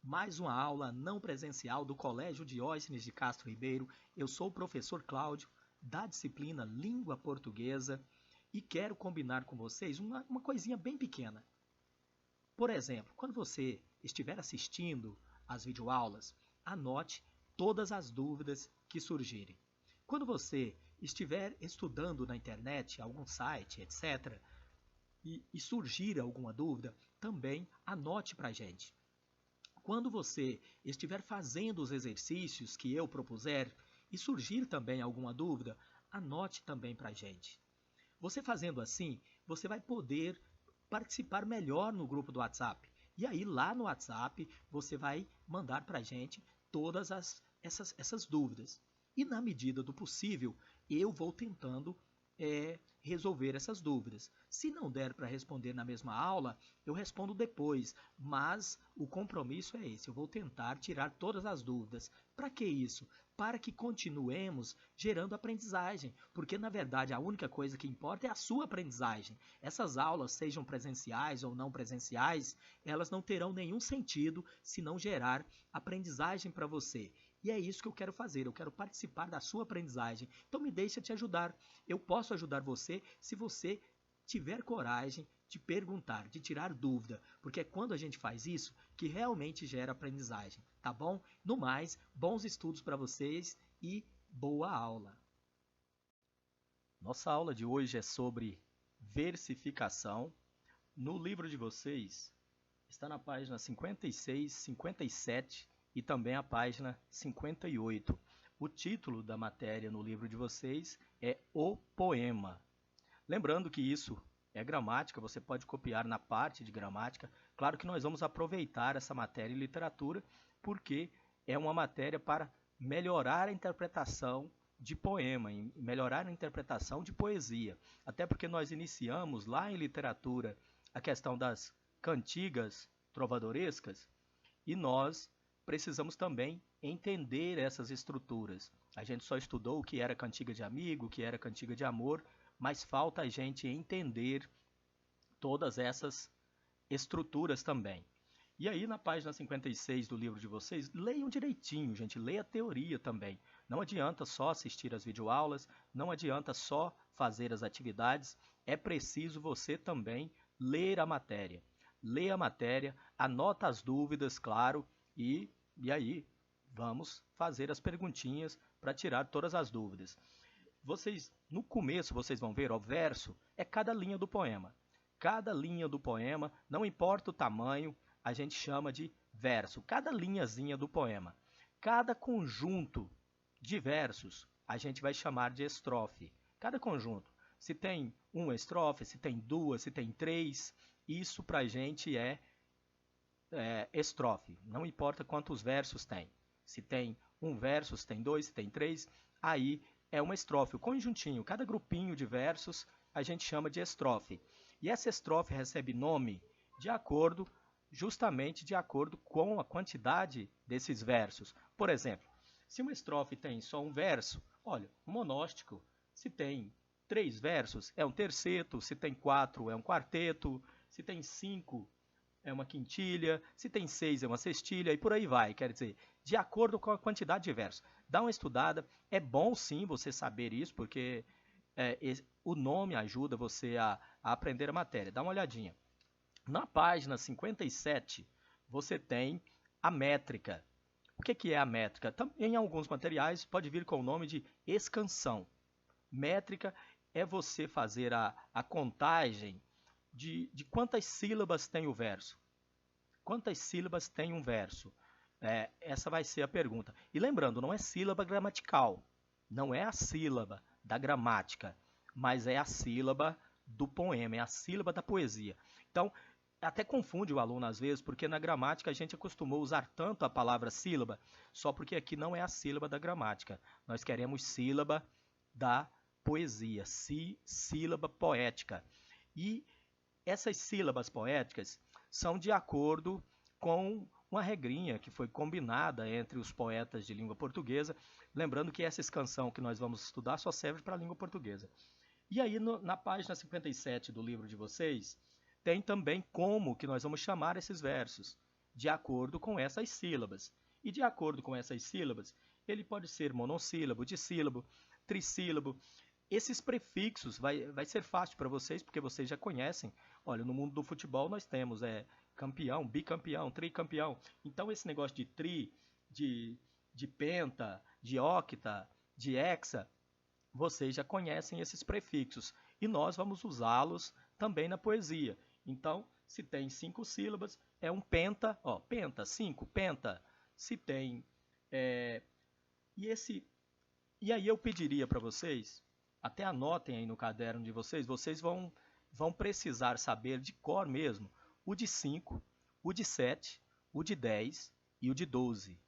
mais uma aula não presencial do Colégio Diógenes de Castro Ribeiro. Eu sou o professor Cláudio, da disciplina Língua Portuguesa, e quero combinar com vocês uma coisinha bem pequena. Por exemplo, quando você estiver assistindo às videoaulas, anote todas as dúvidas que surgirem. Quando você estiver estudando na internet, algum site, etc., e surgir alguma dúvida, também anote para a gente. Quando você estiver fazendo os exercícios que eu propuser e surgir também alguma dúvida, anote também para a gente. Você fazendo assim, você vai poder participar melhor no grupo do WhatsApp. E aí lá no WhatsApp você vai mandar para a gente todas essas dúvidas. E na medida do possível, eu vou tentando resolver essas dúvidas. Se não der para responder na mesma aula, eu respondo depois, mas o compromisso é esse, eu vou tentar tirar todas as dúvidas. Para que isso? Para que continuemos gerando aprendizagem, porque na verdade a única coisa que importa é a sua aprendizagem. Essas aulas, sejam presenciais ou não presenciais, elas não terão nenhum sentido se não gerar aprendizagem para você. E é isso que eu quero fazer, eu quero participar da sua aprendizagem. Então me deixa te ajudar. Eu posso ajudar você se você tiver coragem de perguntar, de tirar dúvida, porque é quando a gente faz isso que realmente gera aprendizagem, tá bom? No mais, bons estudos para vocês e boa aula! Nossa aula de hoje é sobre versificação. No livro de vocês está na página 56, 57 e também a página 58. O título da matéria no livro de vocês é O Poema. Lembrando que isso é gramática, você pode copiar na parte de gramática. Claro que nós vamos aproveitar essa matéria em literatura, porque é uma matéria para melhorar a interpretação de poema, melhorar a interpretação de poesia. Até porque nós iniciamos lá em literatura a questão das cantigas trovadorescas e nós precisamos também entender essas estruturas. A gente só estudou o que era cantiga de amigo, o que era cantiga de amor, mas falta a gente entender todas essas estruturas também. E aí na página 56 do livro de vocês, leiam direitinho, gente, leia a teoria também. Não adianta só assistir às videoaulas, não adianta só fazer as atividades, é preciso você também ler a matéria. Leia a matéria, anota as dúvidas, claro, e aí vamos fazer as perguntinhas para tirar todas as dúvidas. No começo, vocês vão ver, o verso é cada linha do poema. Cada linha do poema, não importa o tamanho, a gente chama de verso. Cada linhazinha do poema. Cada conjunto de versos, a gente vai chamar de estrofe. Cada conjunto. Se tem uma estrofe, se tem duas, se tem três, isso pra gente é estrofe. Não importa quantos versos tem. Se tem um verso, se tem dois, se tem três, aí é uma estrofe. O conjuntinho, cada grupinho de versos, a gente chama de estrofe. E essa estrofe recebe nome justamente de acordo com a quantidade desses versos. Por exemplo, se uma estrofe tem só um verso, olha, um monóstico. Se tem 3 versos, é um terceto. Se tem 4, é um quarteto. Se tem 5, é uma quintilha. Se tem 6, é uma sextilha. E por aí vai, quer dizer, de acordo com a quantidade de versos. Dá uma estudada. É bom sim você saber isso, porque o nome ajuda você a aprender a matéria. Dá uma olhadinha. Na página 57, você tem a métrica. O que é a métrica? Em alguns materiais pode vir com o nome de escansão. Métrica é você fazer a contagem de quantas sílabas tem o verso. Quantas sílabas tem um verso? Essa vai ser a pergunta. E lembrando, não é sílaba gramatical. Não é a sílaba da gramática, mas é a sílaba do poema, é a sílaba da poesia. Então, até confunde o aluno às vezes, porque na gramática a gente acostumou a usar tanto a palavra sílaba, só porque aqui não é a sílaba da gramática. Nós queremos sílaba da poesia, sílaba poética. E essas sílabas poéticas são de acordo com uma regrinha que foi combinada entre os poetas de língua portuguesa, lembrando que essa escansão que nós vamos estudar só serve para a língua portuguesa. E aí na página 57 do livro de vocês, tem também como que nós vamos chamar esses versos. de acordo com essas sílabas. E de acordo com essas sílabas, ele pode ser monossílabo, dissílabo, trissílabo. Esses prefixos vai ser fácil para vocês, porque vocês já conhecem. Olha, no mundo do futebol nós temos campeão, bicampeão, tricampeão. Então esse negócio de tri, de penta, de octa, de hexa, vocês já conhecem esses prefixos. E nós vamos usá-los também na poesia. Então, se tem 5 sílabas, é um penta, ó, penta, 5, penta. Se tem... E aí eu pediria para vocês, até anotem aí no caderno de vocês, vocês vão precisar saber de cor mesmo o de 5, o de 7, o de 10 e o de 12.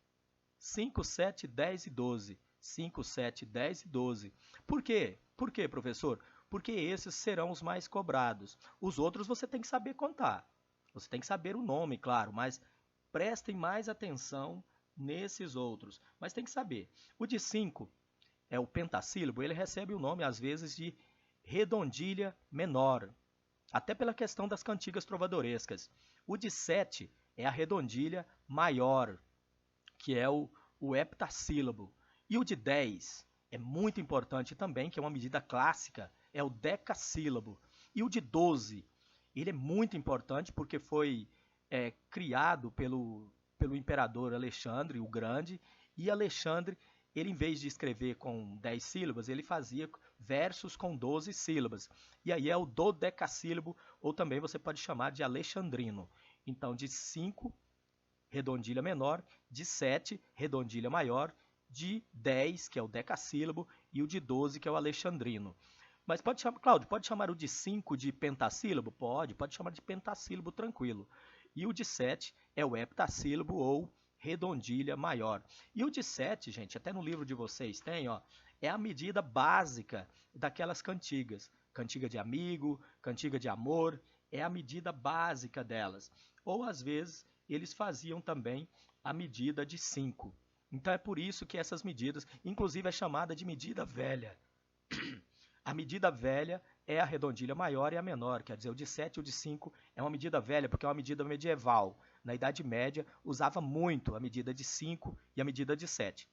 5, 7, 10 e 12. 5, 7, 10 e 12. Por quê? Por quê, professor? Porque esses serão os mais cobrados. Os outros você tem que saber contar. Você tem que saber o nome, claro, mas prestem mais atenção nesses outros. Mas tem que saber. O de 5 é o pentassílabo, ele recebe o nome, às vezes, de redondilha menor, até pela questão das cantigas trovadorescas. O de 7 é a redondilha maior, que é o heptassílabo. E o de 10 é muito importante também, que é uma medida clássica, é o decassílabo. E o de 12, ele é muito importante porque foi criado pelo imperador Alexandre o Grande, e Alexandre, ele em vez de escrever com 10 sílabas, ele fazia versos com 12 sílabas. E aí é o dodecassílabo, ou também você pode chamar de alexandrino. Então, de 5, redondilha menor, de 7, redondilha maior, de 10, que é o decassílabo, e o de 12, que é o alexandrino. Mas pode chamar, Cláudio, pode chamar o de 5 de pentassílabo? Pode chamar de pentassílabo tranquilo. E o de 7 é o heptassílabo ou redondilha maior. E o de 7, gente, até no livro de vocês tem, ó, é a medida básica daquelas cantigas. Cantiga de amigo, cantiga de amor, é a medida básica delas. Ou às vezes eles faziam também a medida de 5. Então é por isso que essas medidas, inclusive é chamada de medida velha. A medida velha é a redondilha maior e a menor, quer dizer, o de 7 e o de 5 é uma medida velha, porque é uma medida medieval. Na Idade Média, usava muito a medida de 5 e a medida de 7.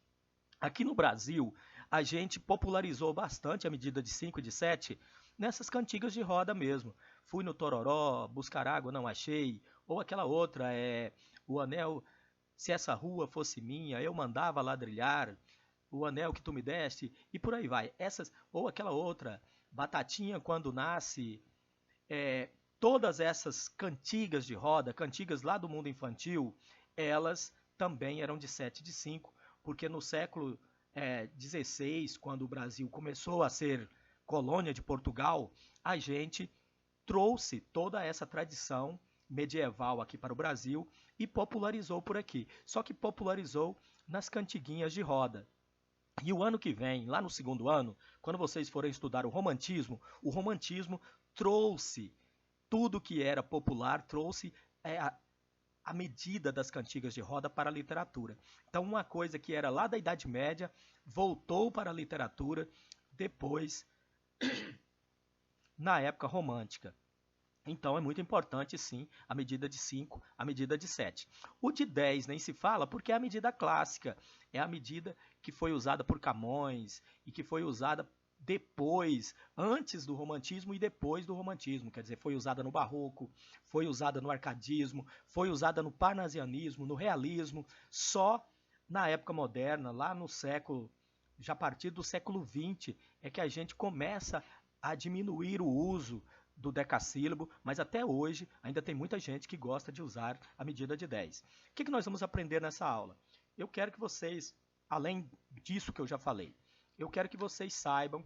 Aqui no Brasil, a gente popularizou bastante a medida de 5 e de 7 nessas cantigas de roda mesmo. Fui no Tororó, buscar água, não achei. Ou aquela outra, o anel, se essa rua fosse minha, eu mandava ladrilhar. O anel que tu me deste, e por aí vai. Ou aquela outra, batatinha quando nasce. Todas essas cantigas de roda, cantigas lá do mundo infantil, elas também eram de 7 e de 5, porque no século XVI, quando o Brasil começou a ser colônia de Portugal, a gente trouxe toda essa tradição medieval aqui para o Brasil e popularizou por aqui. Só que popularizou nas cantiguinhas de roda. E o ano que vem, lá no segundo ano, quando vocês forem estudar o romantismo trouxe tudo que era popular, trouxe a medida das cantigas de roda para a literatura. Então, uma coisa que era lá da Idade Média voltou para a literatura depois, na época romântica. Então, é muito importante, sim, a medida de 5, a medida de 7. O de 10 nem se fala porque é a medida clássica, é a medida que foi usada por Camões e que foi usada depois, antes do romantismo e depois do romantismo, quer dizer, foi usada no barroco, foi usada no arcadismo, foi usada no parnasianismo, no realismo, só na época moderna, lá no século, já a partir do século XX, é que a gente começa a diminuir o uso do decassílabo, mas até hoje ainda tem muita gente que gosta de usar a medida de 10. O que nós vamos aprender nessa aula? Eu quero que vocês, além disso que eu já falei, eu quero que vocês saibam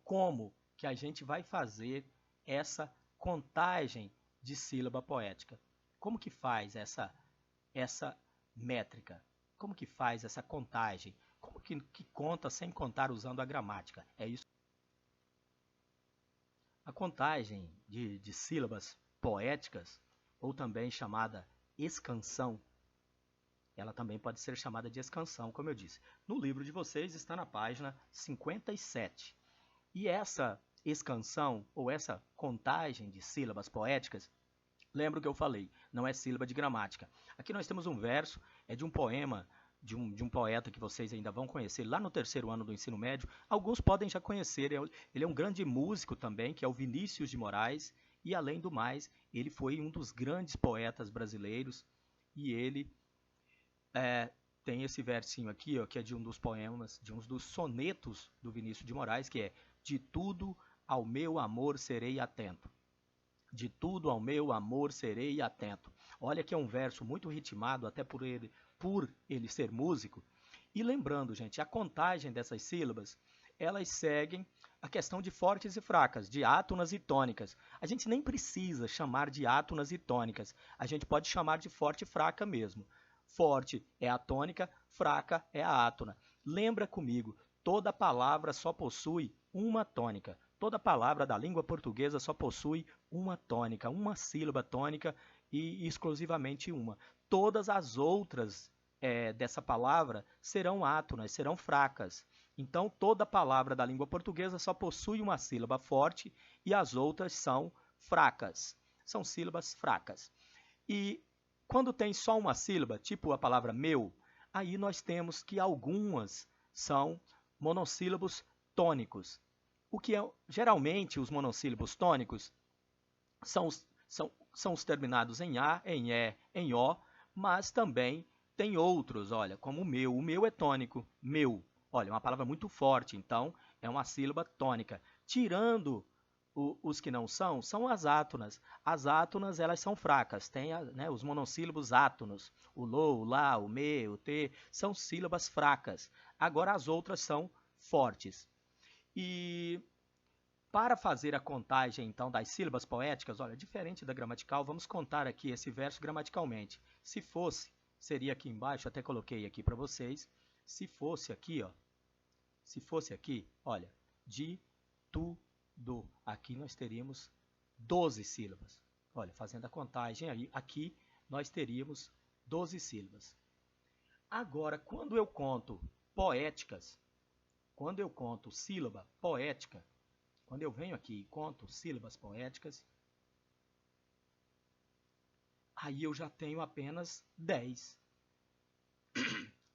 como que a gente vai fazer essa contagem de sílaba poética. Como que faz essa métrica? Como que faz essa contagem? Como que conta sem contar usando a gramática? É isso. A contagem de sílabas poéticas, ou também chamada escansão, ela também pode ser chamada de escansão, como eu disse. No livro de vocês está na página 57. E essa escansão, ou essa contagem de sílabas poéticas, Lembra o que eu falei, não é sílaba de gramática. Aqui nós temos um verso, é de um poema de um poeta que vocês ainda vão conhecer lá no terceiro ano do ensino médio. Alguns podem já conhecer, ele é um grande músico também, que é o Vinícius de Moraes, e além do mais, ele foi um dos grandes poetas brasileiros, e ele tem esse versinho aqui, ó, que é de um dos poemas, de um dos sonetos do Vinícius de Moraes, que é: de tudo ao meu amor serei atento. De tudo ao meu amor serei atento. Olha que é um verso muito ritmado, até por ele ser músico. E lembrando, gente, a contagem dessas sílabas, elas seguem a questão de fortes e fracas, de átonas e tônicas. A gente nem precisa chamar de átonas e tônicas, a gente pode chamar de forte e fraca mesmo. Forte é a tônica, fraca é a átona. Lembra comigo, toda palavra só possui uma tônica. Toda palavra da língua portuguesa só possui uma tônica, uma sílaba tônica e exclusivamente uma. Todas as outras dessa palavra serão átonas, serão fracas. Então, toda palavra da língua portuguesa só possui uma sílaba forte e as outras são fracas. São sílabas fracas. E quando tem só uma sílaba, tipo a palavra meu, aí nós temos que algumas são monossílabos tônicos. O que geralmente os monossílabos tônicos são os terminados em A, em E, em O, mas também tem outros, olha, como o meu. O meu é tônico, meu. Olha, é uma palavra muito forte, então é uma sílaba tônica. Tirando os que não são as átonas. As átonas, elas são fracas, tem os monossílabos átonos. O lo, o lá, o me, o te, são sílabas fracas. Agora as outras são fortes. E para fazer a contagem, então, das sílabas poéticas, olha, diferente da gramatical, vamos contar aqui esse verso gramaticalmente. Se fosse, seria aqui embaixo, até coloquei aqui para vocês, se fosse aqui, olha, de, tu, do. Aqui nós teríamos 12 sílabas. Olha, fazendo a contagem aí, aqui nós teríamos 12 sílabas. Agora, quando eu conto poéticas, quando eu conto sílaba poética, quando eu venho aqui e conto sílabas poéticas, aí eu já tenho apenas 10.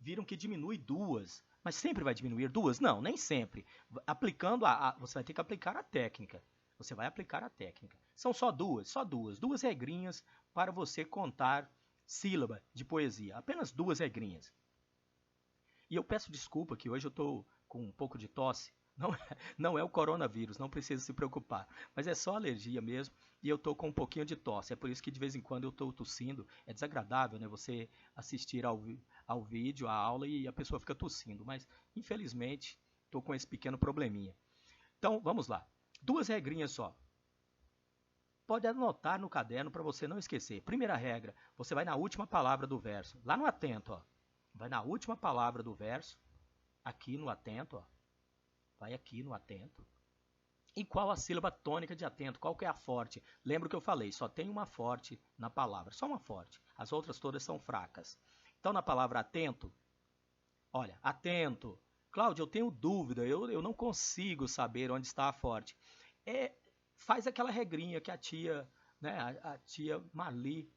Viram que diminui duas, mas sempre vai diminuir duas? Não, nem sempre. Aplicando você vai ter que aplicar a técnica. Você vai aplicar a técnica. São só duas regrinhas para você contar sílaba de poesia. Apenas duas regrinhas. E eu peço desculpa que hoje eu estou com um pouco de tosse. Não é o coronavírus, não precisa se preocupar. Mas é só alergia mesmo e eu estou com um pouquinho de tosse. É por isso que de vez em quando eu estou tossindo. É desagradável, né? Você assistir ao vídeo, à aula e a pessoa fica tossindo. Mas, infelizmente, estou com esse pequeno probleminha. Então, vamos lá. Duas regrinhas só. Pode anotar no caderno para você não esquecer. Primeira regra, você vai na última palavra do verso. Lá no atento, ó. Vai na última palavra do verso. Aqui no atento, ó. Vai aqui no atento. E qual a sílaba tônica de atento? Qual que é a forte? Lembra o que eu falei, só tem uma forte na palavra, só uma forte. As outras todas são fracas. Então, na palavra atento, olha, atento. Cláudio, eu tenho dúvida, eu não consigo saber onde está a forte. Faz aquela regrinha que a tia, né, a tia Marli,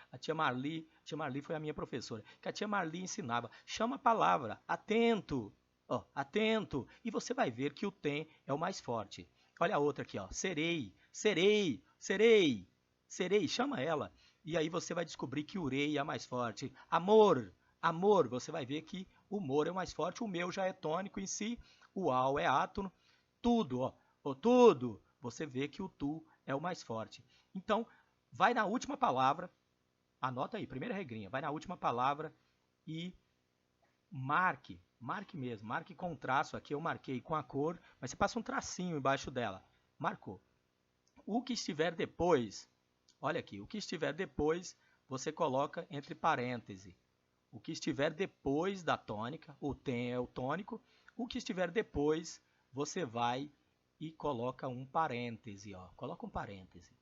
a tia Marli foi a minha professora, que a tia Marli ensinava. Chama a palavra, atento. Ó, atento, e você vai ver que o tem é o mais forte. Olha a outra aqui, ó. Serei, serei, serei, serei, chama ela. E aí você vai descobrir que o rei é a mais forte. Amor, amor, você vai ver que o mor é o mais forte. O meu já é tônico em si, o ao é átono. Tudo, ó, tudo, você vê que o tu é o mais forte. Então, vai na última palavra, anota aí, primeira regrinha, vai na última palavra e marque mesmo, marque com traço. Aqui eu marquei com a cor, mas você passa um tracinho embaixo dela. Marcou. O que estiver depois, olha aqui, o que estiver depois, você coloca entre parênteses. O que estiver depois da tônica, o tem é o tônico, o que estiver depois, você vai e coloca um parêntese, ó. Coloca um parêntese.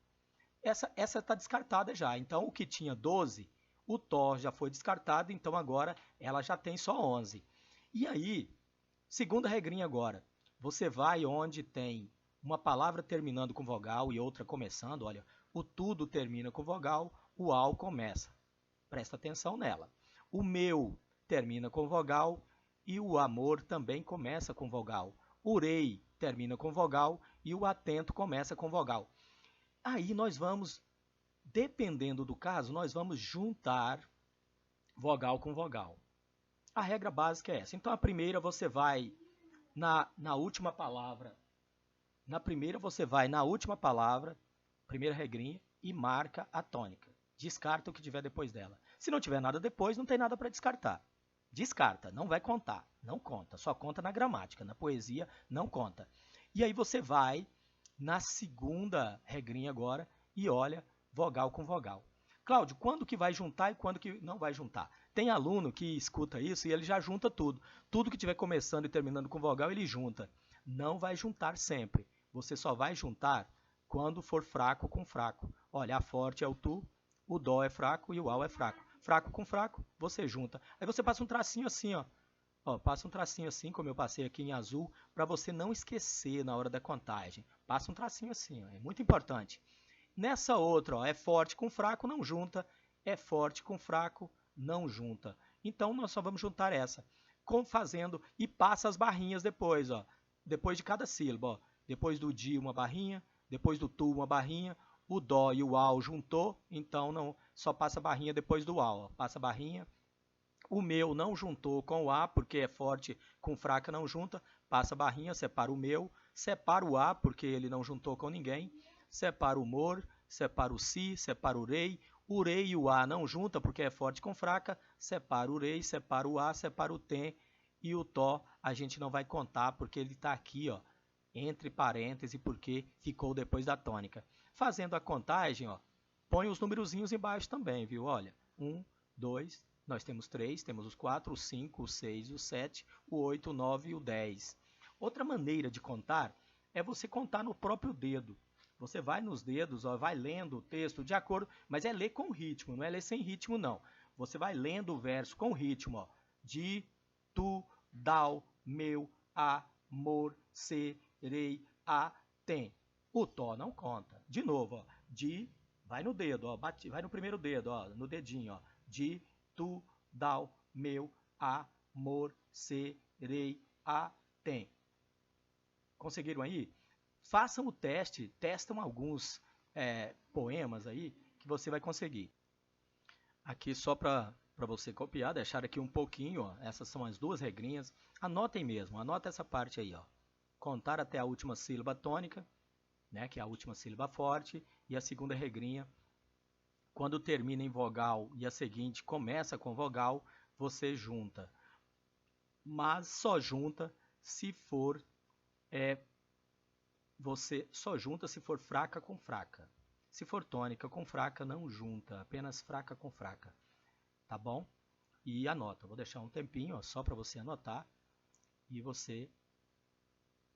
Essa está descartada já, então o que tinha 12, o tó já foi descartado, então agora ela já tem só 11. E aí, segunda regrinha agora, você vai onde tem uma palavra terminando com vogal e outra começando, olha, O tudo termina com vogal, o ao começa. Presta atenção nela. O meu termina com vogal e o amor também começa com vogal. O rei termina com vogal e o atento começa com vogal. Aí nós vamos, dependendo do caso, nós vamos juntar vogal com vogal. A regra básica é essa. Então a primeira você vai na última palavra. Na primeira você vai na última palavra, primeira regrinha, e marca a tônica. Descarta o que tiver depois dela. Se não tiver nada depois, não tem nada para descartar. Descarta, não vai contar, não conta, só conta na gramática, na poesia não conta. E aí você vai na segunda regrinha agora e olha vogal com vogal. Cláudio, quando que vai juntar e quando que não vai juntar? Tem aluno que escuta isso e ele já junta tudo. Tudo que tiver começando e terminando com vogal, ele junta. Não vai juntar sempre. Você só vai juntar quando for fraco com fraco. Olha, a forte é o tu, o dó é fraco e o au é fraco. Fraco com fraco, você junta. Aí você passa um tracinho assim, ó. Passa um tracinho assim, como eu passei aqui em azul, para você não esquecer na hora da contagem. Passa um tracinho assim, ó, é muito importante. Nessa outra, ó, é forte com fraco, não junta. É forte com fraco, não junta. Então, nós só vamos juntar essa. Fazendo, e passa as barrinhas depois, ó. Depois de cada sílaba, ó. Depois do di, uma barrinha. Depois do tu, uma barrinha. O dó e o au juntou, então não, só passa a barrinha depois do au. Ó. Passa a barrinha. O meu não juntou com o a, porque é forte com fraca, não junta. Passa a barrinha, separa o meu. Separa o a, porque ele não juntou com ninguém. Separa o mor, separa o si, separa o rei. O rei e o a não junta, porque é forte com fraca. Separa o rei, separa o a, separa o tem. E o tó a gente não vai contar, porque ele está aqui, ó, entre parênteses, porque ficou depois da tônica. Fazendo a contagem, ó, põe os numerozinhos embaixo também, viu? Olha, 1, 2, nós temos 3, temos os 4, o 5, o 6, o 7, o 8, o 9 e o 10. Outra maneira de contar é você contar no próprio dedo. Você vai nos dedos, ó, vai lendo o texto de acordo, mas é ler com ritmo, não é ler sem ritmo, não. Você vai lendo o verso com ritmo, ó. Di, tu, dau, meu, amor, se, rei, a, tem. O tó não conta. De novo, ó. Di, vai no dedo, ó. Vai no primeiro dedo, ó. No dedinho, ó. Di, tu, dau, meu, amor, se, rei, a, tem. Conseguiram aí? Façam o teste, testam alguns poemas aí que você vai conseguir. Aqui só para você copiar, deixar aqui um pouquinho, ó. Essas são as duas regrinhas. Anotem mesmo, anota essa parte aí, ó. Contar até a última sílaba tônica, né, que é a última sílaba forte, e a segunda regrinha, quando termina em vogal e a seguinte começa com vogal, você junta. Mas só junta se for você só junta se for fraca com fraca. Se for tônica com fraca, não junta, apenas fraca com fraca. Tá bom? E anota, vou deixar um tempinho, ó, só para você anotar, e você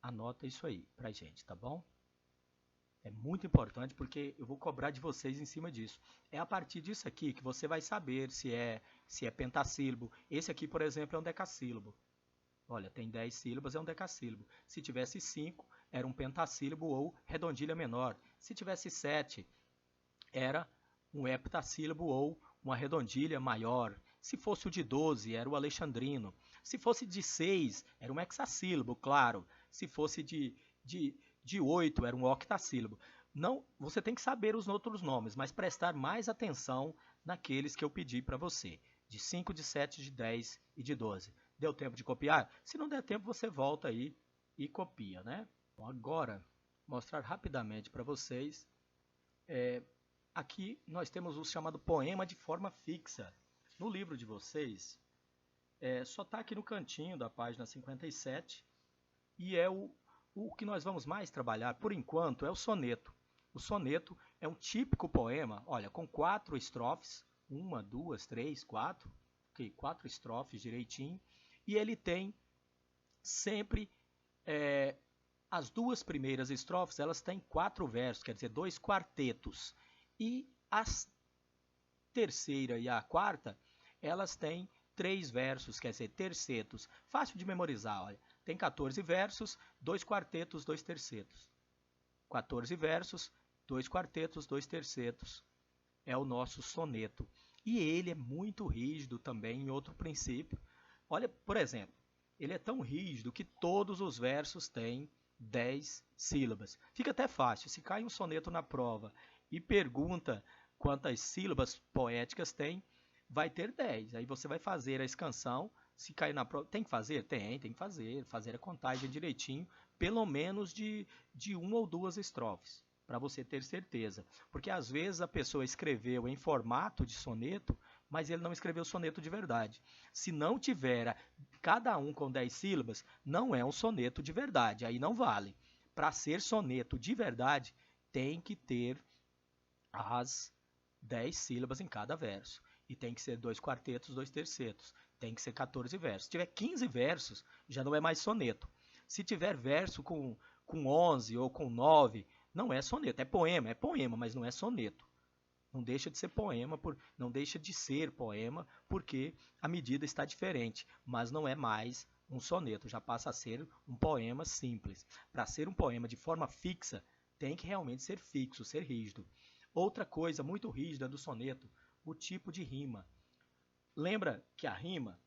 anota isso aí pra gente, tá bom? É muito importante porque eu vou cobrar de vocês em cima disso. É a partir disso aqui que você vai saber se é pentassílabo. Esse aqui, por exemplo, é um decassílabo. Olha, tem 10 sílabas, é um decassílabo. Se tivesse 5, era um pentassílabo ou redondilha menor. Se tivesse 7, era um heptassílabo ou uma redondilha maior. Se fosse o de 12, era o alexandrino. Se fosse de 6, era um hexassílabo, claro. Se fosse de 8, era um octassílabo. Não, você tem que saber os outros nomes, mas prestar mais atenção naqueles que eu pedi para você. De 5, de 7, de 10 e de 12. Deu tempo de copiar? Se não der tempo, você volta aí e copia, né? Bom, agora, mostrar rapidamente para vocês. Aqui nós temos o chamado poema de forma fixa. No livro de vocês, só está aqui no cantinho da página 57 e é o que nós vamos mais trabalhar, por enquanto, é o soneto. O soneto é um típico poema, olha, com 4 estrofes, 1, 2, 3, 4, ok, 4 estrofes direitinho, e ele tem sempre as 2 primeiras estrofes, elas têm 4 versos, quer dizer, 2 quartetos, e a terceira e a quarta, elas têm 3 versos, quer dizer, tercetos. Fácil de memorizar, olha. Tem 14 versos, 2 quartetos, 2 tercetos. 14 versos, 2 quartetos, 2 tercetos. É o nosso soneto. E ele é muito rígido também em outro princípio. Olha, por exemplo, ele é tão rígido que todos os versos têm 10 sílabas. Fica até fácil. Se cai um soneto na prova e pergunta quantas sílabas poéticas tem, vai ter 10. Aí você vai fazer a escansão. Se cair na prova, tem que fazer? Tem que fazer. Fazer a contagem direitinho, pelo menos de uma ou duas estrofes, para você ter certeza. Porque às vezes a pessoa escreveu em formato de soneto, mas ele não escreveu soneto de verdade. Se não tiver cada um com 10 sílabas, não é um soneto de verdade, aí não vale. Para ser soneto de verdade, tem que ter as 10 sílabas em cada verso. E tem que ser 2 quartetos, 2 tercetos. Tem que ser 14 versos. Se tiver 15 versos, já não é mais soneto. Se tiver verso com 11 ou com 9, não é soneto. É poema, mas não é soneto. Não deixa de ser poema, não deixa de ser poema, porque a medida está diferente, mas não é mais um soneto, já passa a ser um poema simples. Para ser um poema de forma fixa, tem que realmente ser fixo, ser rígido. Outra coisa muito rígida do soneto, o tipo de rima. Lembra que a rima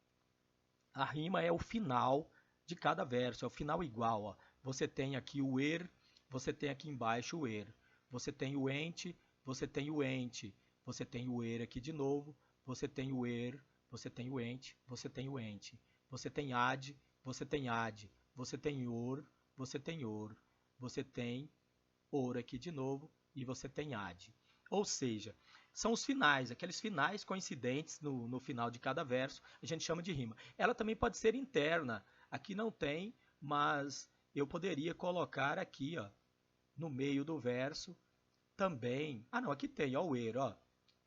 é o final de cada verso, é o final igual. Ó. Você tem aqui o er, você tem aqui embaixo o er. Você tem o ente, você tem o ente. Você tem o er aqui de novo, você tem o er, você tem o ente, você tem o ente. Você tem ad, você tem ad. Você tem or, você tem or. Você tem or aqui de novo e você tem ad. Ou seja, são os finais, aqueles finais coincidentes no final de cada verso, a gente chama de rima. Ela também pode ser interna, aqui não tem, mas eu poderia colocar aqui, ó, no meio do verso também. Ah, não, aqui tem, ó, o er, ó.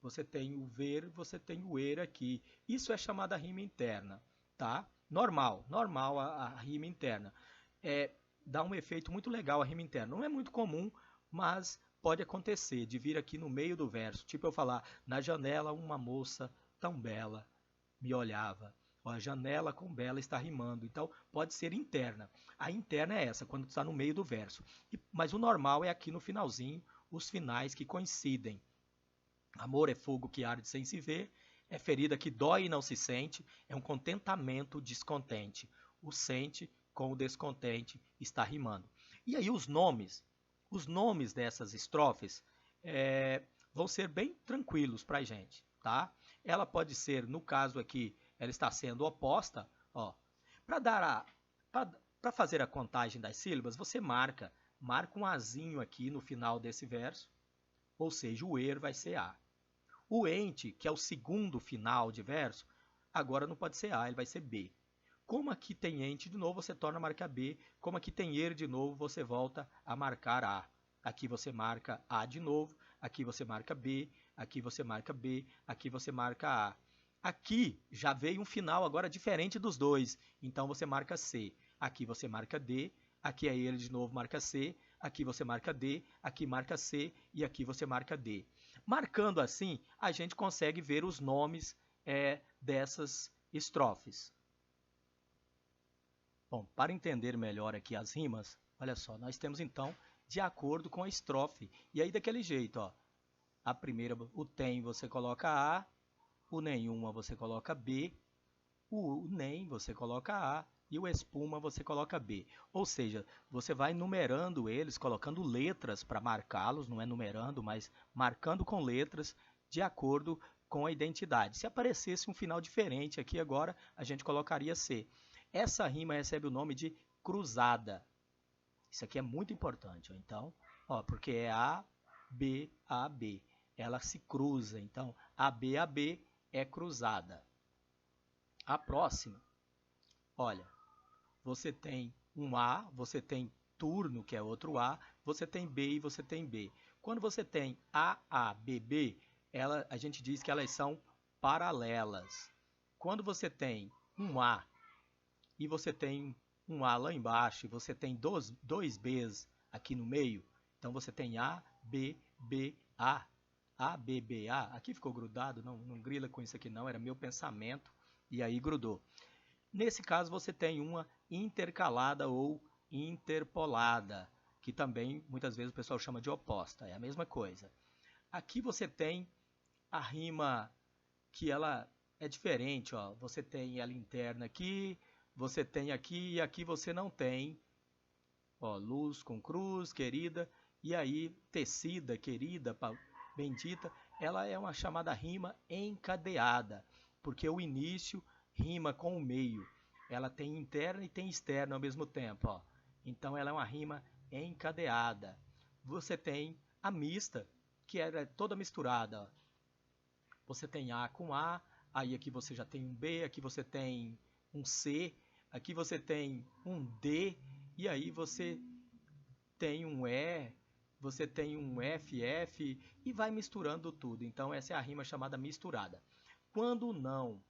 Você tem o ver, você tem o er aqui. Isso é chamada rima interna, tá? Normal a rima interna. Dá um efeito muito legal a rima interna. Não é muito comum, mas pode acontecer de vir aqui no meio do verso, tipo eu falar, na janela uma moça tão bela me olhava. Ó, a janela com bela está rimando, então pode ser interna. A interna é essa, quando está no meio do verso. Mas o normal é aqui no finalzinho, os finais que coincidem. Amor é fogo que arde sem se ver, é ferida que dói e não se sente, é um contentamento descontente. O sente com o descontente está rimando. E aí os nomes dessas estrofes vão ser bem tranquilos para a gente, tá? Ela pode ser, no caso aqui, ela está sendo oposta, ó. Para fazer a contagem das sílabas, você marca um azinho aqui no final desse verso, ou seja, o er vai ser a. O ente, que é o segundo final de verso, agora não pode ser a, ele vai ser b. Como aqui tem ente de novo, você torna a marcar B. Como aqui tem er de novo, você volta a marcar A. Aqui você marca A de novo, aqui você marca B, aqui você marca B, aqui você marca A. Aqui já veio um final agora diferente dos dois, então você marca C. Aqui você marca D, aqui é ele de novo, marca C, aqui você marca D, aqui marca C e aqui você marca D. Marcando assim, a gente consegue ver os nomes dessas estrofes. Bom, para entender melhor aqui as rimas, olha só, nós temos então de acordo com a estrofe. E aí daquele jeito, ó, a primeira, o tem você coloca A, o nenhuma você coloca B, o nem você coloca A e o espuma você coloca B. Ou seja, você vai numerando eles, colocando letras para marcá-los, não é numerando, mas marcando com letras de acordo com a identidade. Se aparecesse um final diferente aqui agora, a gente colocaria C. Essa rima recebe o nome de cruzada. Isso aqui é muito importante. Ó. Então, ó, porque é A, B, A, B. Ela se cruza. Então, A, B é cruzada. A próxima, olha, você tem um A, você tem turno, que é outro A, você tem B e você tem B. Quando você tem A, B, B, a gente diz que elas são paralelas. Quando você tem um A e você tem um A lá embaixo, e você tem dois Bs aqui no meio, então você tem A, B, B, A. A, B, B, A. Aqui ficou grudado, não grila com isso aqui não, era meu pensamento, e aí grudou. Nesse caso você tem uma intercalada ou interpolada. que também muitas vezes o pessoal chama de oposta, é a mesma coisa. Aqui você tem a rima que ela é diferente, ó. Você tem ela interna aqui, você tem aqui e aqui você não tem. Ó, luz com cruz, querida, e aí tecida, querida, bendita, ela é uma chamada rima encadeada, porque o início rima com o meio. Ela tem interna e tem externa ao mesmo tempo, ó. Então ela é uma rima encadeada. Você tem a mista, que é toda misturada, ó. Você tem A com A, aí aqui você já tem um B, aqui você tem um C, aqui você tem um D, e aí você tem um E, você tem um FF e vai misturando tudo. Então essa é a rima chamada misturada. Quando não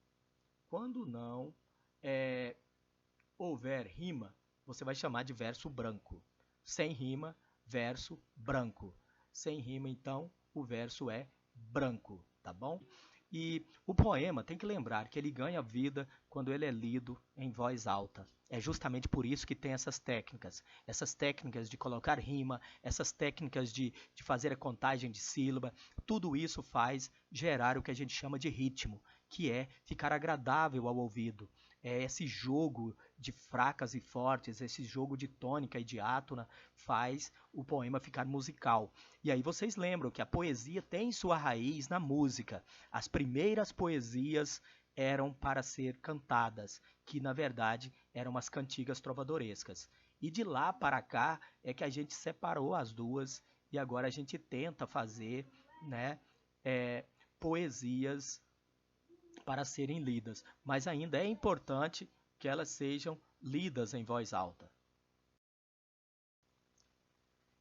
houver rima, você vai chamar de verso branco. Sem rima, verso branco. Sem rima, então, o verso é branco, tá bom? E o poema tem que lembrar que ele ganha vida quando ele é lido em voz alta. É justamente por isso que tem essas técnicas de colocar rima, essas técnicas de fazer a contagem de sílaba, tudo isso faz gerar o que a gente chama de ritmo, que é ficar agradável ao ouvido. É esse jogo de fracas e fortes, esse jogo de tônica e de átona faz o poema ficar musical. E aí vocês lembram que a poesia tem sua raiz na música. As primeiras poesias eram para ser cantadas, que na verdade eram umas cantigas trovadorescas. E de lá para cá é que a gente separou as duas e agora a gente tenta fazer, né, poesias para serem lidas, mas ainda é importante que elas sejam lidas em voz alta.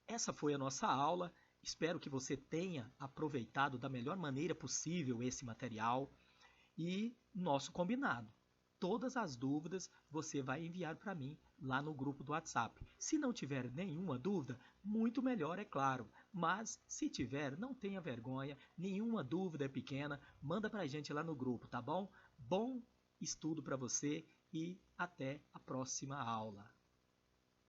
Essa foi a nossa aula. Espero que você tenha aproveitado da melhor maneira possível esse material e nosso combinado. Todas as dúvidas você vai enviar para mim lá no grupo do WhatsApp. Se não tiver nenhuma dúvida, muito melhor, é claro. Mas se tiver, não tenha vergonha, nenhuma dúvida é pequena, manda para a gente lá no grupo, tá bom? Bom estudo para você e até a próxima aula.